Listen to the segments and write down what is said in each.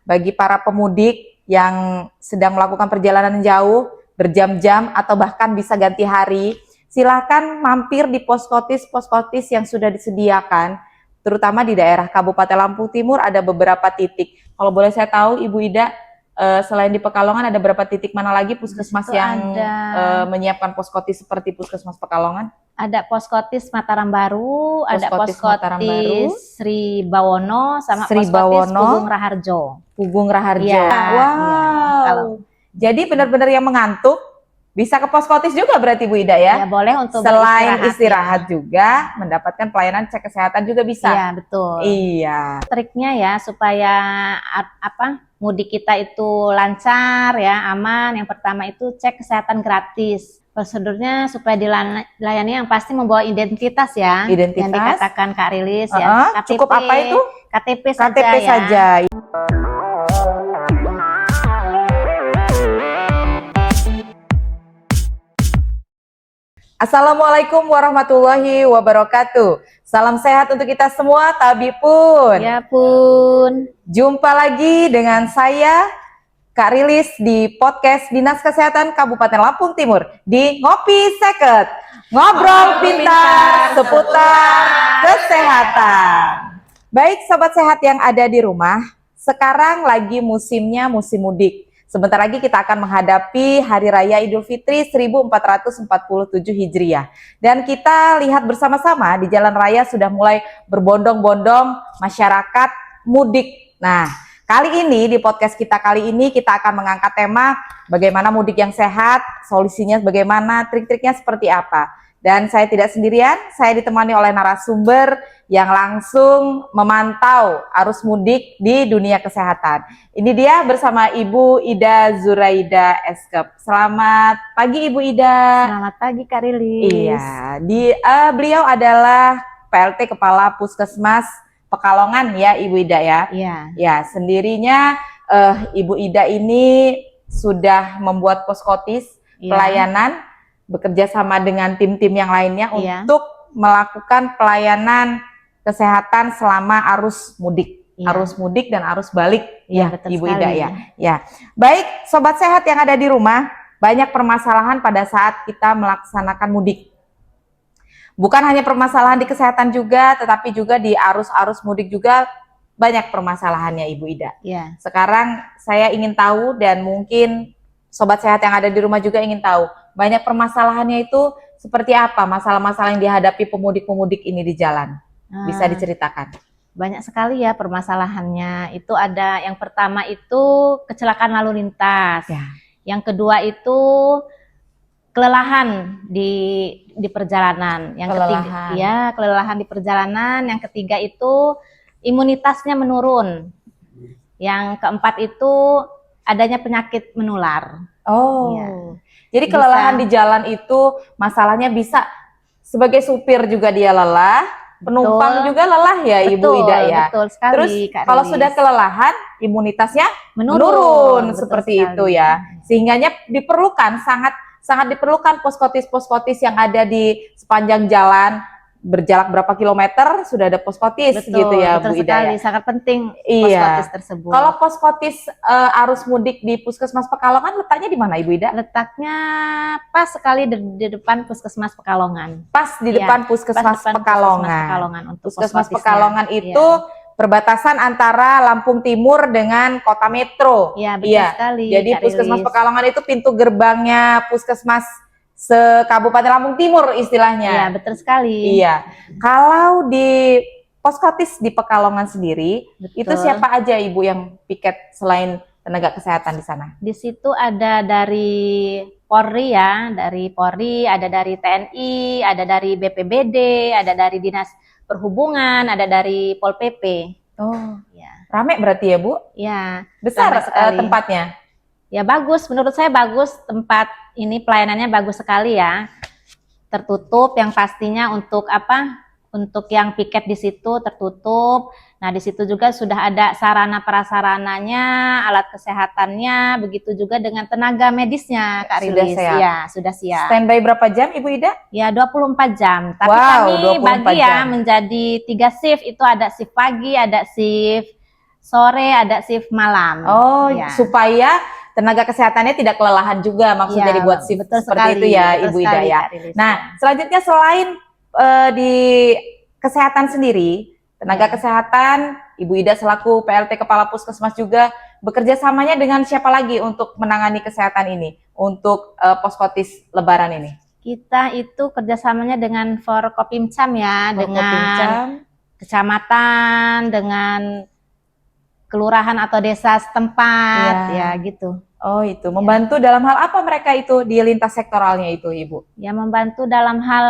bagi para pemudik yang sedang melakukan perjalanan jauh, berjam-jam atau bahkan bisa ganti hari, silakan mampir di poskotis yang sudah disediakan, terutama di daerah Kabupaten Lampung Timur ada beberapa titik. Kalau boleh saya tahu, Ibu Ida, selain di Pekalongan ada berapa titik mana lagi puskesmas yang menyiapkan poskotis seperti Puskesmas Pekalongan? Ada Poskotis Mataram Baru, ada Mataram Baru, Sri Bawono, sama Sri Poskotis Bawono, Pugung Raharjo. Pugung Raharjo. Ya, wow. Ya. Jadi benar-benar yang mengantuk bisa ke Poskotis juga berarti Bu Ida ya? Ya boleh untuk selain istirahat juga mendapatkan pelayanan cek kesehatan juga bisa. Iya betul. Iya. Triknya ya supaya mudik kita itu lancar ya, aman. Yang pertama itu cek kesehatan gratis. Prosedurnya supaya dilayani yang pasti membawa identitas ya. Identitas. Yang dikatakan Kak Rilis ya. KTP, cukup apa itu? KTP saja. Ya. Assalamualaikum warahmatullahi wabarakatuh. Salam sehat untuk kita semua, Tabi Pun. Ya Pun. Jumpa lagi dengan saya, Kak Rilis, di podcast Dinas Kesehatan Kabupaten Lampung Timur di Ngopi Seket. Ngobrol pintar seputar kesehatan. Baik Sobat Sehat yang ada di rumah, sekarang lagi musimnya musim mudik. Sebentar lagi kita akan menghadapi Hari Raya Idul Fitri 1447 Hijriah. Dan kita lihat bersama-sama di jalan raya sudah mulai berbondong-bondong masyarakat mudik. Nah, kali ini di podcast kita kali ini kita akan mengangkat tema bagaimana mudik yang sehat, solusinya bagaimana, trik-triknya seperti apa. Dan saya tidak sendirian, saya ditemani oleh narasumber yang langsung memantau arus mudik di dunia kesehatan. Ini dia bersama Ibu Ida Zuraida Eskep. Selamat pagi Ibu Ida. Selamat pagi Kak Rilis. Iya, beliau adalah PLT Kepala Puskesmas Pekalongan ya Ibu Ida ya. Iya. Ya, sendirinya Ibu Ida ini sudah membuat poskotis pelayanan, bekerja sama dengan tim-tim yang lainnya untuk melakukan pelayanan kesehatan selama arus mudik. Arus mudik dan arus balik ya Ibu Ida ya. Ya. Baik, Sobat Sehat yang ada di rumah, banyak permasalahan pada saat kita melaksanakan mudik. Bukan hanya permasalahan di kesehatan juga, tetapi juga di arus-arus mudik juga banyak permasalahannya Ibu Ida. Ya. Sekarang saya ingin tahu dan mungkin Sobat Sehat yang ada di rumah juga ingin tahu, banyak permasalahannya itu seperti apa masalah-masalah yang dihadapi pemudik-pemudik ini di jalan? Bisa diceritakan? Banyak sekali ya permasalahannya. Itu ada yang pertama itu kecelakaan lalu lintas. Ya. Yang kedua itu kelelahan di perjalanan. Yang ketiga ya kelelahan di perjalanan. Yang ketiga itu imunitasnya menurun. Yang keempat itu adanya penyakit menular. Oh, ya. Jadi kelelahan di jalan itu masalahnya bisa sebagai supir juga dia lelah, penumpang juga lelah ya Ibu Ida ya. Betul sekali. Terus kalau sudah kelelahan, imunitasnya menurun seperti sekali. Itu ya. Sehingganya diperlukan sangat diperlukan poskotis yang ada di sepanjang jalan. Berjarak berapa kilometer sudah ada poskotis gitu ya Bu Ida sekali, ya. Sangat penting poskotis tersebut. Kalau poskotis arus mudik di Puskesmas Pekalongan letaknya di mana Ibu Ida? Letaknya pas sekali di depan Puskesmas Pekalongan. Pas di depan Puskesmas Pekalongan. Puskesmas Pekalongan itu perbatasan antara Lampung Timur dengan Kota Metro. Iya, betul sekali. Jadi Puskesmas Pekalongan itu pintu gerbangnya Puskesmas se-Kabupaten Lampung Timur istilahnya. Iya, betul sekali. Iya. Kalau di poskotis di Pekalongan sendiri, itu siapa aja Ibu yang piket selain tenaga kesehatan di sana? Di situ ada dari Polri ya, dari Polri, ada dari TNI, ada dari BPBD, ada dari Dinas Perhubungan, ada dari Pol PP. Oh, ya. Rame berarti ya Bu? Iya. Besar tempatnya? Ya bagus, menurut saya bagus, tempat ini pelayanannya bagus sekali ya. Tertutup yang pastinya untuk untuk yang piket di situ tertutup. Nah, di situ juga sudah ada sarana prasarananya, alat kesehatannya, begitu juga dengan tenaga medisnya Kak Rilis. Ya, sudah siap. Standby berapa jam Ibu Ida? Ya, 24 jam. Tapi kami bagi ya menjadi 3 shift, itu ada shift pagi, ada shift sore, ada shift malam. Oh, Ya. supaya tenaga kesehatannya tidak kelelahan juga maksudnya Ya, dibuat shift betul seperti sekali, itu ya betul Ibu Ida sekali, ya. Kak Rilis, Nah, ya. selanjutnya selain di kesehatan sendiri, tenaga Ya. kesehatan, Ibu Ida selaku PLT Kepala Puskesmas juga bekerja samanya dengan siapa lagi untuk menangani kesehatan ini, untuk poskotis Lebaran ini? Kita itu kerjasamanya dengan Forkopimcam ya, dengan Forkopimcam, kecamatan, dengan kelurahan atau desa setempat, Iya. ya gitu. Oh itu, membantu dalam hal apa mereka itu di lintas sektoralnya itu Ibu? Ya membantu dalam hal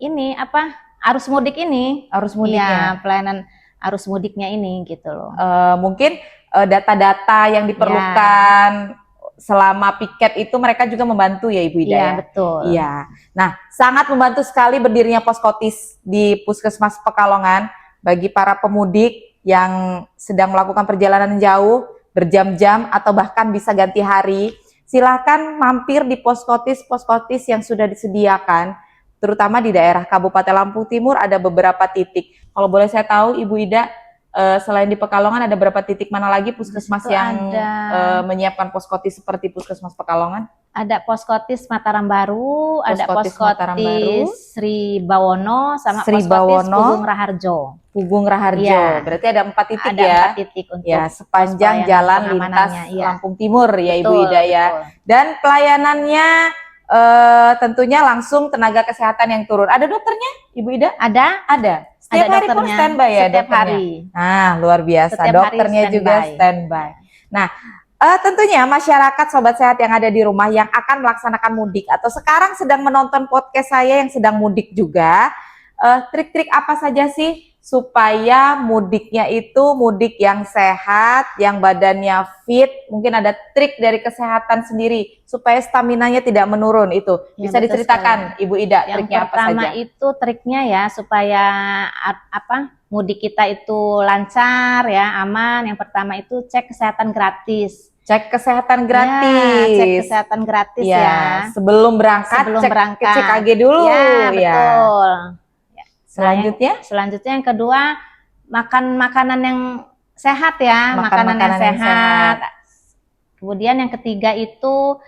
ini apa arus mudik ini. Arus mudiknya? Ya, pelayanan arus mudiknya ini gitu loh. Mungkin data-data yang diperlukan selama piket itu mereka juga membantu ya Ibu Ida Iya, ya? betul. Iya. Nah, sangat membantu sekali berdirinya poskotis di Puskesmas Pekalongan bagi para pemudik yang sedang melakukan perjalanan jauh, berjam-jam atau bahkan bisa ganti hari. Silahkan mampir di poskotis yang sudah disediakan, terutama di daerah Kabupaten Lampung Timur ada beberapa titik. Kalau boleh saya tahu Ibu Ida, selain di Pekalongan ada berapa titik mana lagi puskesmas yang menyiapkan poskotis seperti Puskesmas Pekalongan? Ada poskotis Mataram Baru, ada Poskotis Mataram Baru, poskotis Sri Bawono, sama Sri poskotis Bawono, Pugung Raharjo. Pugung Raharjo. Iya. Berarti ada 4 titik Ada ya? 4 titik untuk Ya, sepanjang pelayanan jalan lintas pengamanannya, iya. Lampung Timur ya Ibu Betul, Ida ya. betul. Dan pelayanannya tentunya langsung tenaga kesehatan yang turun. Ada dokternya Ibu Ida? Ada. Setiap Ada hari pun dokternya, standby ya setiap dokternya? hari. Nah, luar biasa. Setiap hari Dokternya juga standby. Nah, tentunya masyarakat Sobat Sehat yang ada di rumah yang akan melaksanakan mudik atau sekarang sedang menonton podcast saya yang sedang mudik juga, trik-trik apa saja sih supaya mudiknya itu mudik yang sehat, yang badannya fit? Mungkin ada trik dari kesehatan sendiri supaya staminanya tidak menurun itu. Ya, Bisa betul diceritakan Ibu Ida Yang triknya apa pertama saja? itu triknya ya supaya mudik kita itu lancar ya, aman. Yang pertama itu cek kesehatan gratis. Cek kesehatan Ya, gratis. cek kesehatan gratis ya. Sebelum berangkat, Sebelum cek berangkat. CKG dulu. Ya, betul. Ya. Selanjutnya? Selanjutnya yang kedua, makan makanan yang sehat ya, makanan yang sehat. Kemudian yang ketiga itu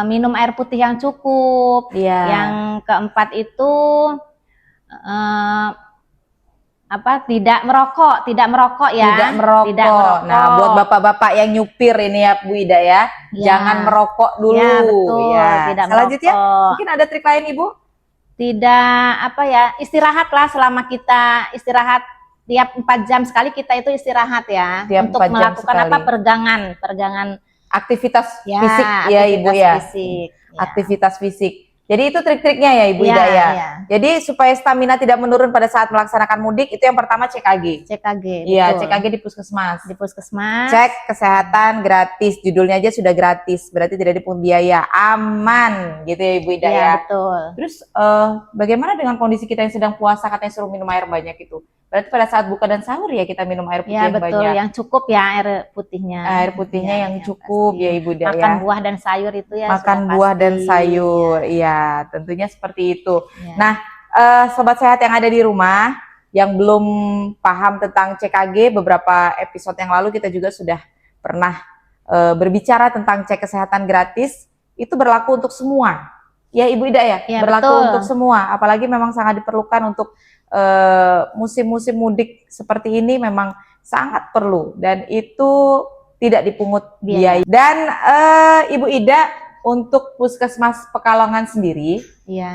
minum air putih yang cukup. Iya. Yang keempat itu tidak merokok ya. Tidak merokok. Nah, buat bapak-bapak yang nyupir ini ya Bu Ida ya, jangan merokok dulu. Ya, betul. Ya. Tidak Selanjutnya merokok. mungkin ada trik lain Ibu? Tidak istirahatlah selama kita istirahat tiap 4 jam sekali kita itu istirahat ya. Tiap untuk 4 jam melakukan sekali. peregangan aktivitas ya, fisik ya Ibu ya. Fisik, ya. Aktivitas fisik. Jadi itu trik-triknya ya Ibu Ida ya. Jadi supaya stamina tidak menurun pada saat melaksanakan mudik itu yang pertama CKG. Iya, CKG di Puskesmas. Di Puskesmas. Cek kesehatan gratis, judulnya aja sudah gratis, berarti tidak dipungut biaya, aman gitu ya Ibu Ida ya. Iya, betul. Terus bagaimana dengan kondisi kita yang sedang puasa katanya suruh minum air banyak itu? Berarti pada saat buka dan sahur ya kita minum air putih ya, yang betul. banyak. Yang cukup ya air putihnya. Air putihnya yang cukup pasti. ya Ibu Ida Makan ya. buah dan sayur itu ya. Makan buah dan sayur, iya tentunya seperti itu. Ya. Nah, Sobat Sehat yang ada di rumah, yang belum paham tentang CKG, beberapa episode yang lalu kita juga sudah pernah berbicara tentang cek kesehatan gratis, itu berlaku untuk semua. Ya Ibu Ida ya, berlaku betul. untuk semua, apalagi memang sangat diperlukan untuk musim-musim mudik seperti ini memang sangat perlu dan itu tidak dipungut biaya. Dan Ibu Ida untuk Puskesmas Pekalongan sendiri,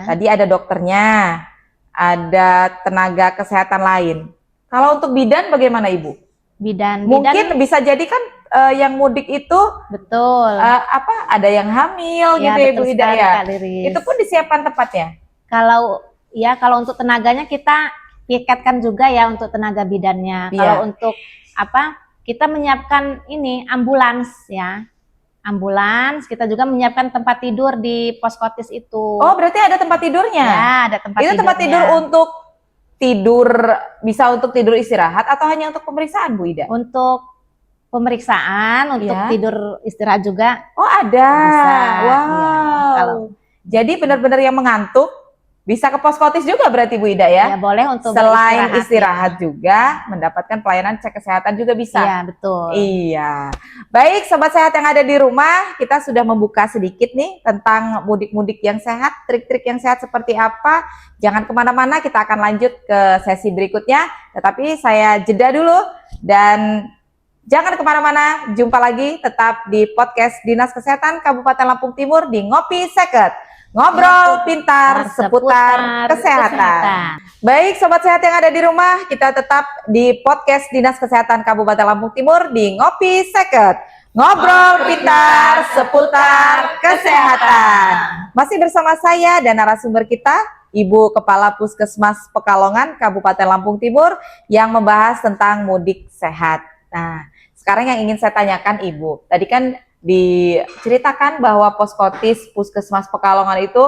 tadi ada dokternya, ada tenaga kesehatan lain. Kalau untuk bidan bagaimana Ibu? Bidan mungkin bisa jadi kan yang mudik itu betul. Ada yang hamil gitu ya Ibu Ida ya. Itu pun disiapkan tempatnya. Kalau untuk tenaganya kita piketkan juga ya untuk tenaga bidannya. Iya. Kalau untuk kita menyiapkan ini ambulans ya. Ambulans, kita juga menyiapkan tempat tidur di poskotis itu. Oh, berarti ada tempat tidurnya? Ya, ada tempat tidurnya. Itu tempat tidur untuk tidur, bisa untuk tidur istirahat atau hanya untuk pemeriksaan Bu Ida? Untuk pemeriksaan, untuk tidur istirahat juga. Oh, ada. Bisa. Wow. Ya. Jadi benar-benar yang mengantuk Bisa ke Poskotis juga berarti Bu Ida ya? Ya boleh untuk Selain beristirahat, istirahat ya. juga, mendapatkan pelayanan cek kesehatan juga bisa. Iya, betul. Iya. Baik, sobat sehat yang ada di rumah, kita sudah membuka sedikit nih tentang mudik-mudik yang sehat, trik-trik yang sehat seperti apa. Jangan kemana-mana, kita akan lanjut ke sesi berikutnya. Tetapi saya jeda dulu dan jangan kemana-mana, jumpa lagi tetap di podcast Dinas Kesehatan Kabupaten Lampung Timur di Ngopi Seket. Ngobrol pintar seputar kesehatan. Baik, sobat sehat yang ada di rumah, kita tetap di podcast Dinas Kesehatan Kabupaten Lampung Timur di Ngopi Seket. Ngobrol pintar seputar kesehatan. Masih bersama saya dan narasumber kita, Ibu Kepala Puskesmas Pekalongan Kabupaten Lampung Timur yang membahas tentang mudik sehat. Nah, sekarang yang ingin saya tanyakan Ibu, tadi kan diceritakan bahwa Poskotis Puskesmas Pekalongan itu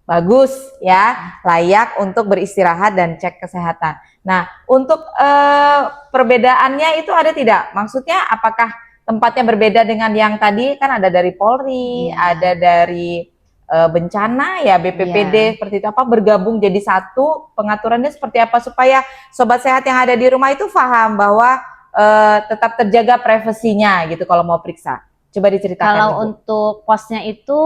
bagus ya, layak untuk beristirahat dan cek kesehatan. Nah, untuk perbedaannya itu ada tidak? Maksudnya apakah tempatnya berbeda dengan yang tadi kan ada dari Polri, ada dari bencana ya BPPD seperti itu, apa bergabung jadi satu, pengaturannya seperti apa supaya sobat sehat yang ada di rumah itu paham bahwa tetap terjaga privasinya gitu kalau mau periksa. Coba diceritakan. Kalau Ibu. untuk posnya itu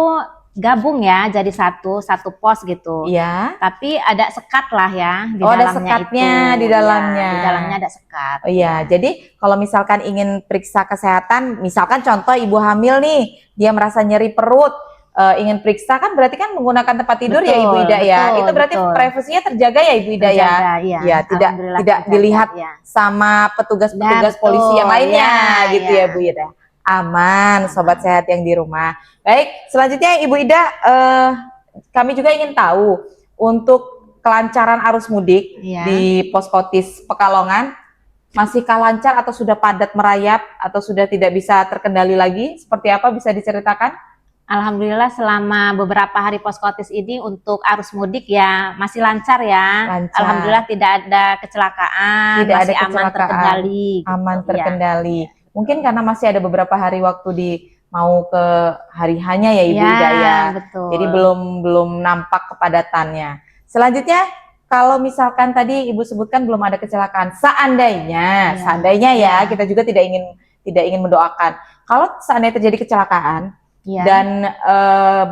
gabung ya jadi satu pos gitu. Iya. Tapi ada sekat lah ya di ada dalamnya sekatnya itu. di dalamnya. Ya, di dalamnya ada sekat. Oh iya, jadi kalau misalkan ingin periksa kesehatan, misalkan contoh ibu hamil nih, dia merasa nyeri perut, ingin periksa kan berarti kan menggunakan tempat tidur ya Ibu Ida ya. Itu berarti privasinya terjaga ya Ibu Ida ya. Iya, tidak dilihat sama petugas-petugas polisi yang lainnya gitu ya Bu Ida. Aman, sobat sehat yang di rumah. Baik, selanjutnya Ibu Ida, kami juga ingin tahu untuk kelancaran arus mudik di Poskotis Pekalongan, masihkah lancar atau sudah padat merayap atau sudah tidak bisa terkendali lagi? Seperti apa bisa diceritakan? Alhamdulillah selama beberapa hari Poskotis ini untuk arus mudik ya masih lancar ya. Lancar. Alhamdulillah tidak ada kecelakaan, Tidak masih ada aman kecelakaan, terkendali. Aman gitu, terkendali. Ya. Mungkin karena masih ada beberapa hari waktu di mau ke hari hanya ya Ibu Ida ya. Betul. Jadi belum nampak kepadatannya. Selanjutnya kalau misalkan tadi Ibu sebutkan belum ada kecelakaan, seandainya ya kita juga tidak ingin mendoakan. Kalau seandainya terjadi kecelakaan dan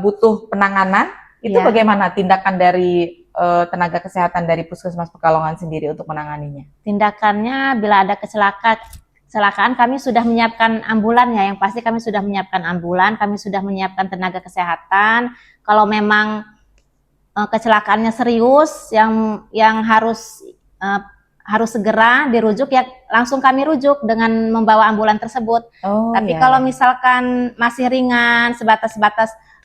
butuh penanganan, itu bagaimana tindakan dari tenaga kesehatan dari Puskesmas Pekalongan sendiri untuk menanganinya? Tindakannya bila ada kecelakaan kami sudah menyiapkan ambulan ya, yang pasti kami sudah menyiapkan ambulan, kami sudah menyiapkan tenaga kesehatan. Kalau memang kecelakaannya serius yang harus segera dirujuk ya langsung kami rujuk dengan membawa ambulan tersebut. Tapi kalau misalkan masih ringan, sebatas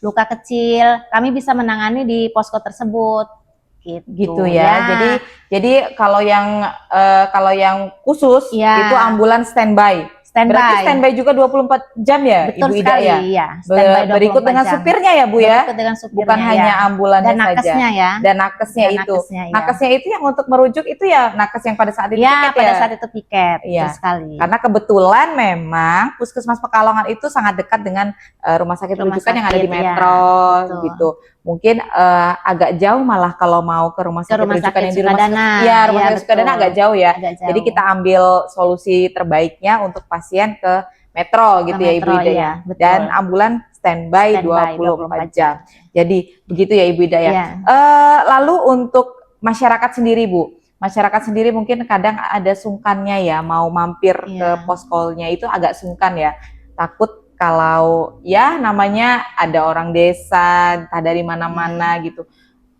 luka kecil, kami bisa menangani di posko tersebut. Gitu ya. Jadi kalau yang khusus itu ambulan standby. Berarti standby juga 24 jam ya, Betul Ibu Ida sekali, ya? Iya. Berikut dengan jam. Supirnya ya Bu ya? Dengan supirnya, bukan hanya ambulannya dan nakesnya saja. Ya. Dan nakesnya itu. Nakesnya itu yang untuk merujuk itu ya nakes yang pada saat itu piket ya? Pada saat itu piket, betul sekali. Karena kebetulan memang Puskesmas Pekalongan itu sangat dekat dengan rumah sakit rujukan yang ada di Metro gitu. Mungkin agak jauh malah kalau mau ke rumah sakit rujukan yang di rumah sakit Sukadana agak jauh ya. Jadi kita ambil solusi terbaiknya untuk pasien ke Metro gitu ya Ibu Ida ya. Dan ambulan standby 24 jam. Jadi begitu ya Ibu Ida ya. Lalu untuk masyarakat sendiri Bu, masyarakat sendiri mungkin kadang ada sungkannya ya mau mampir ke poskolnya itu agak sungkan ya. Takut kalau ya namanya ada orang desa, entah dari mana-mana gitu.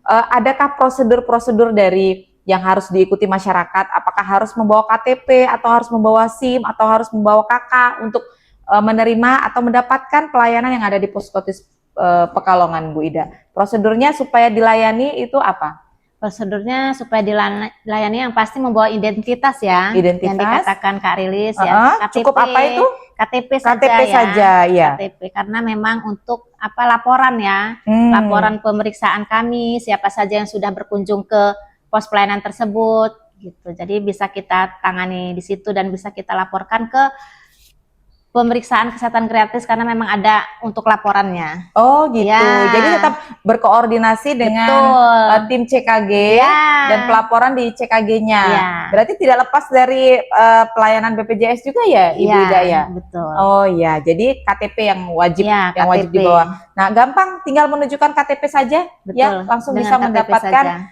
Adakah prosedur-prosedur dari yang harus diikuti masyarakat? Apakah harus membawa KTP atau harus membawa SIM atau harus membawa KK untuk menerima atau mendapatkan pelayanan yang ada di Poskotis Pekalongan Bu Ida? Prosedurnya supaya dilayani itu apa? Prosedurnya supaya dilayani yang pasti membawa identitas ya. Identitas. Yang dikatakan Kak Rilis ya. KTP, cukup apa itu? KTP saja ya. KTP karena memang untuk laporan ya. Laporan pemeriksaan kami, siapa saja yang sudah berkunjung ke pos pelayanan tersebut gitu. Jadi bisa kita tangani di situ dan bisa kita laporkan ke pemeriksaan kesehatan gratis karena memang ada untuk laporannya. Oh gitu. Ya. Jadi tetap berkoordinasi dengan Betul. tim CKG Ya. dan pelaporan di CKG-nya. Ya. Berarti tidak lepas dari pelayanan BPJS juga ya, Ibu Ya, Ida ya? betul. Oh ya, jadi KTP yang wajib Ya, wajib KTP. dibawa. Nah, gampang tinggal menunjukkan KTP saja Betul. ya, langsung Dengan bisa KTP mendapatkan saja.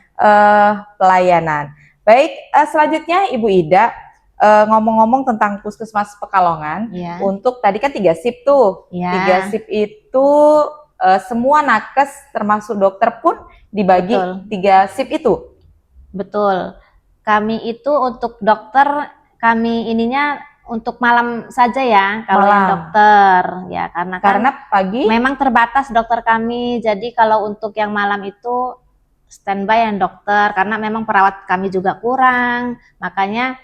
pelayanan. Baik, selanjutnya Ibu Ida ngomong-ngomong tentang Puskesmas Pekalongan, Ya. untuk tadi kan 3 shift tuh. Ya. 3 shift itu semua nakes termasuk dokter pun dibagi Betul. 3 shift itu. Betul. Kami itu untuk dokter, kami ininya untuk malam saja ya, kalau yang Malam. dokter ya, karena kan pagi memang terbatas dokter kami. Jadi kalau untuk yang malam itu standby yang dokter, karena memang perawat kami juga kurang, makanya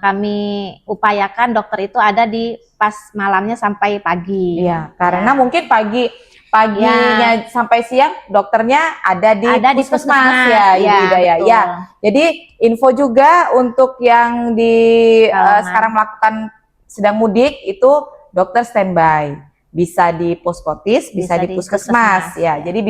kami upayakan dokter itu ada di pas malamnya sampai pagi. Iya, karena mungkin paginya sampai siang dokternya ada di puskesmas ya, Ibu Ida ya. betul. Ya. Jadi info juga untuk yang di sekarang sedang mudik itu dokter standby. Bisa di Poskotis, bisa di puskesmas ya. Jadi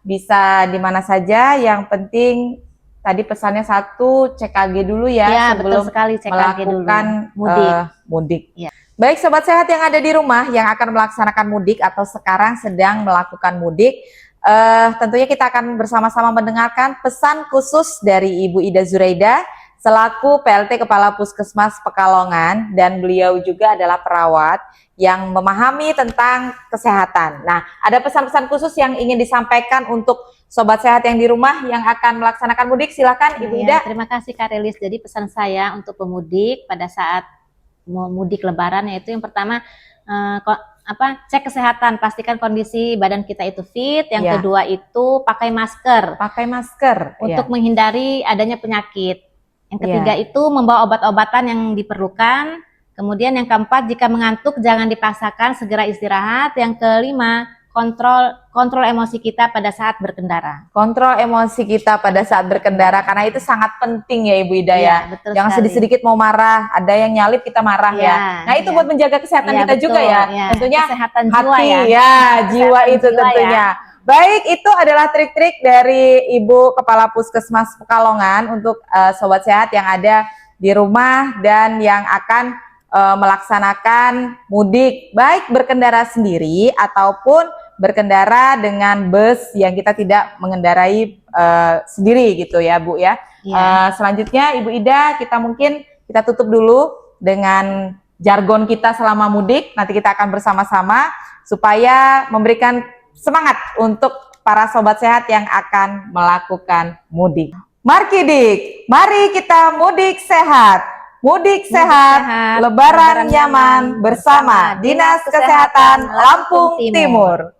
bisa di mana saja, yang penting tadi pesannya satu, CKG dulu ya, sebelum betul sekali, CKG melakukan dulu. mudik. Ya. Baik Sobat Sehat yang ada di rumah yang akan melaksanakan mudik atau sekarang sedang melakukan mudik, tentunya kita akan bersama-sama mendengarkan pesan khusus dari Ibu Ida Zuraida selaku PLT Kepala Puskesmas Pekalongan, dan beliau juga adalah perawat yang memahami tentang kesehatan. Nah, ada pesan-pesan khusus yang ingin disampaikan untuk Sobat Sehat yang di rumah yang akan melaksanakan mudik. Silakan Ibu Ida. Terima kasih Kak Rilis. Jadi pesan saya untuk pemudik pada saat mau mudik Lebaran yaitu yang pertama cek kesehatan, pastikan kondisi badan kita itu fit. Yang kedua itu pakai masker. Untuk menghindari adanya penyakit. Yang ketiga itu membawa obat-obatan yang diperlukan. Kemudian yang keempat, jika mengantuk jangan dipaksakan, segera istirahat. Yang kelima, kontrol emosi kita pada saat berkendara. Kontrol emosi kita pada saat berkendara, karena itu sangat penting ya Ibu Ida ya. Jangan sedikit-sedikit mau marah, ada yang nyalip kita marah ya. Nah itu buat menjaga kesehatan kita juga ya. Tentunya kesehatan hati jiwa itu tentunya. Baik, itu adalah trik-trik dari Ibu Kepala Puskesmas Pekalongan untuk Sobat Sehat yang ada di rumah dan yang akan melaksanakan mudik, baik berkendara sendiri ataupun berkendara dengan bus yang kita tidak mengendarai sendiri gitu ya Bu ya. Selanjutnya Ibu Ida, kita tutup dulu dengan jargon kita selama mudik. Nanti kita akan bersama-sama supaya memberikan semangat untuk para Sobat Sehat yang akan melakukan mudik. Markidik, mari kita mudik sehat. Mudik sehat, Lebaran nyaman bersama Dinas Kesehatan Lampung Timur.